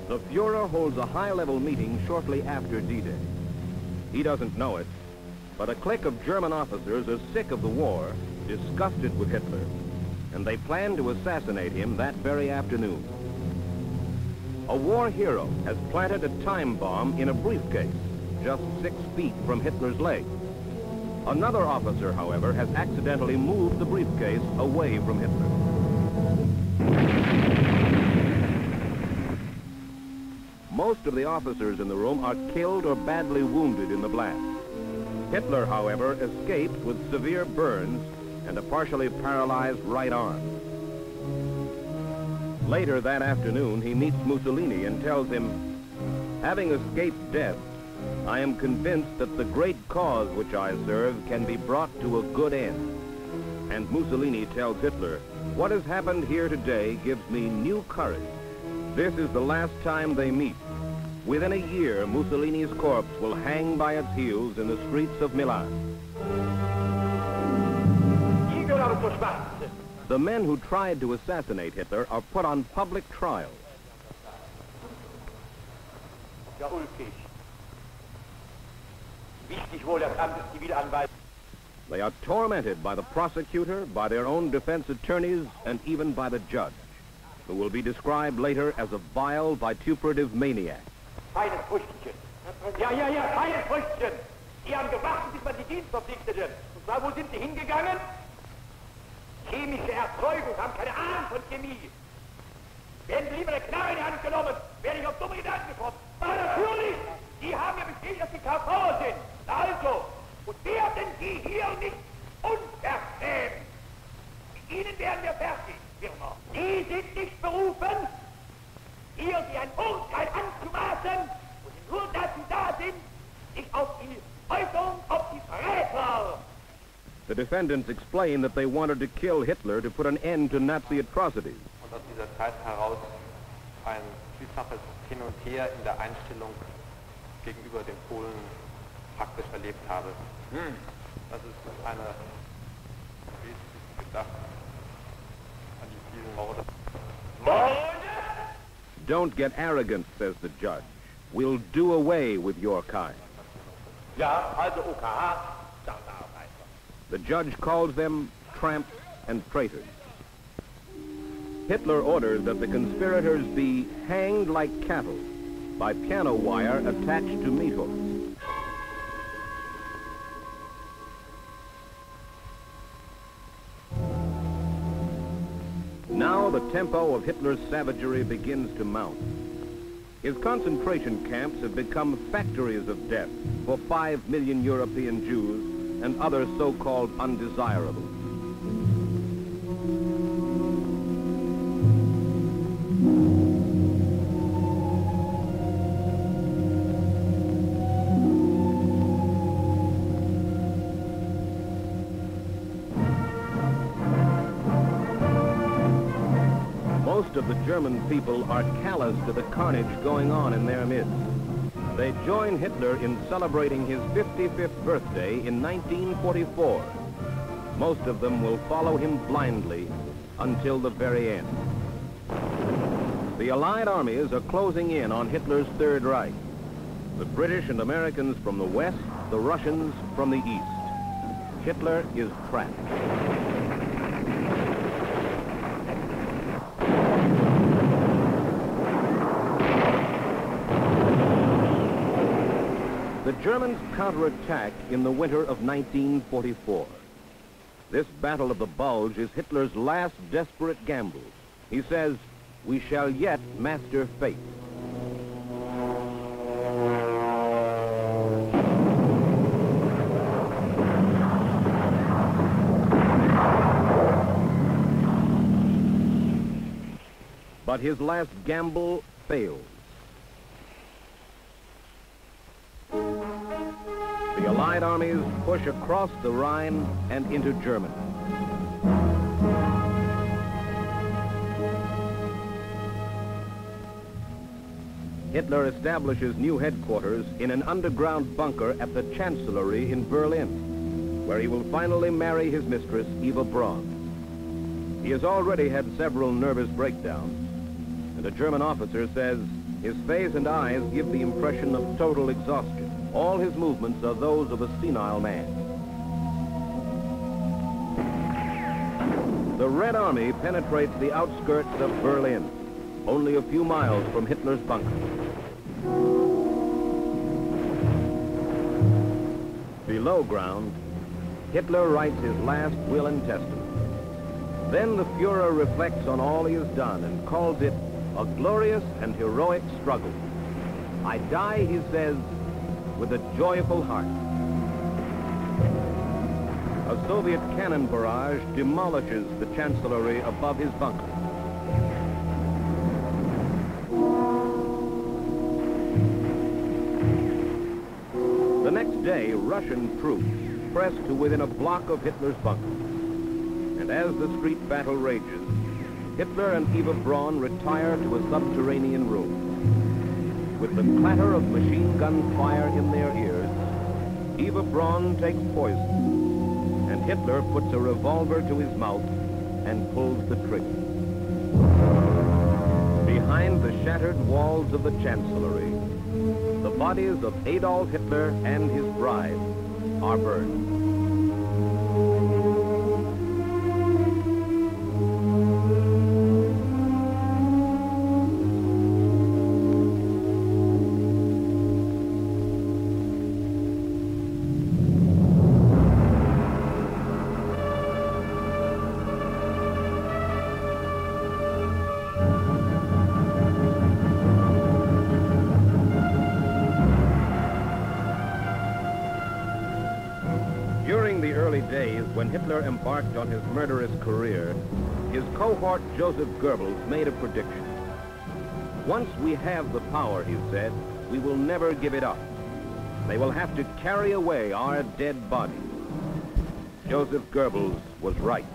The Fuhrer holds a high-level meeting shortly after D-Day. He doesn't know it, but a clique of German officers are sick of the war, disgusted with Hitler, and they plan to assassinate him that very afternoon. A war hero has planted a time bomb in a briefcase just 6 feet from Hitler's leg. Another officer, however, has accidentally moved the briefcase away from Hitler. Most of the officers in the room are killed or badly wounded in the blast. Hitler, however, escapes with severe burns and a partially paralyzed right arm. Later that afternoon, he meets Mussolini and tells him, "Having escaped death, I am convinced that the great cause which I serve can be brought to a good end." And Mussolini tells Hitler, "What has happened here today gives me new courage." This is the last time they meet. Within a year, Mussolini's corpse will hang by its heels in the streets of Milan. The men who tried to assassinate Hitler are put on public trial. They are tormented by the prosecutor, by their own defense attorneys, and even by the judge, who will be described later as a vile, vituperative maniac. Feines Früchtchen. Ja, feines Früchtchen. Sie haben gewartet, bis man die Dienstverpflichteten. Und zwar, wo sind sie hingegangen? Chemische Erzeugung, haben keine Ahnung von Chemie. Werden Sie lieber eine Knarre in die Hand genommen, werde ich auf dumme Gedanken gekommen. Aber natürlich, Sie haben ja bestätigt, dass Sie KV sind. Also, und werden Sie hier nicht unverschämt. Mit Ihnen werden wir fertig, Firma. Sie sind nicht berufen, hier Sie ein Urteil anzumaßen, und nur dazu da sind, sich auf die Äußerung, auf die Verräter. The defendants explain that they wanted to kill Hitler to put an end to Nazi atrocities. Und aus dieser Zeit heraus ein vielfaches Hin und Her in der Einstellung gegenüber den Polen praktisch erlebt habe. Das ist eine wesentliche gedacht an die vielen Morde. Don't get arrogant, says the judge. We'll do away with your kind. Ja, also OKH. The judge calls them tramps and traitors. Hitler orders that the conspirators be hanged like cattle by piano wire attached to meat hooks. Now the tempo of Hitler's savagery begins to mount. His concentration camps have become factories of death for 5 million European Jews and other so-called undesirables. Most of the German people are callous to the carnage going on in their midst. They join Hitler in celebrating his 55th birthday in 1944. Most of them will follow him blindly until the very end. The Allied armies are closing in on Hitler's Third Reich. The British and Americans from the west, the Russians from the east. Hitler is trapped. The Germans counterattack in the winter of 1944. This Battle of the Bulge is Hitler's last desperate gamble. He says, "We shall yet master fate." But his last gamble fails. The Allied armies push across the Rhine and into Germany. Hitler establishes new headquarters in an underground bunker at the Chancellery in Berlin, where he will finally marry his mistress, Eva Braun. He has already had several nervous breakdowns, and a German officer says, His face and eyes give the impression of total exhaustion. All his movements are those of a senile man. The Red Army penetrates the outskirts of Berlin, only a few miles from Hitler's bunker. Below ground, Hitler writes his last will and testament. Then the Fuhrer reflects on all he has done and calls it a glorious and heroic struggle. I die, he says, with a joyful heart. A Soviet cannon barrage demolishes the Chancellery above his bunker. The next day, Russian troops press to within a block of Hitler's bunker. And as the street battle rages, Hitler and Eva Braun retire to a subterranean room. With the clatter of machine gun fire in their ears, Eva Braun takes poison, and Hitler puts a revolver to his mouth and pulls the trigger. Behind the shattered walls of the Chancellery, the bodies of Adolf Hitler and his bride are burned. During the early days when Hitler embarked on his murderous career, his cohort Joseph Goebbels made a prediction. Once we have the power, he said, we will never give it up. They will have to carry away our dead bodies. Joseph Goebbels was right.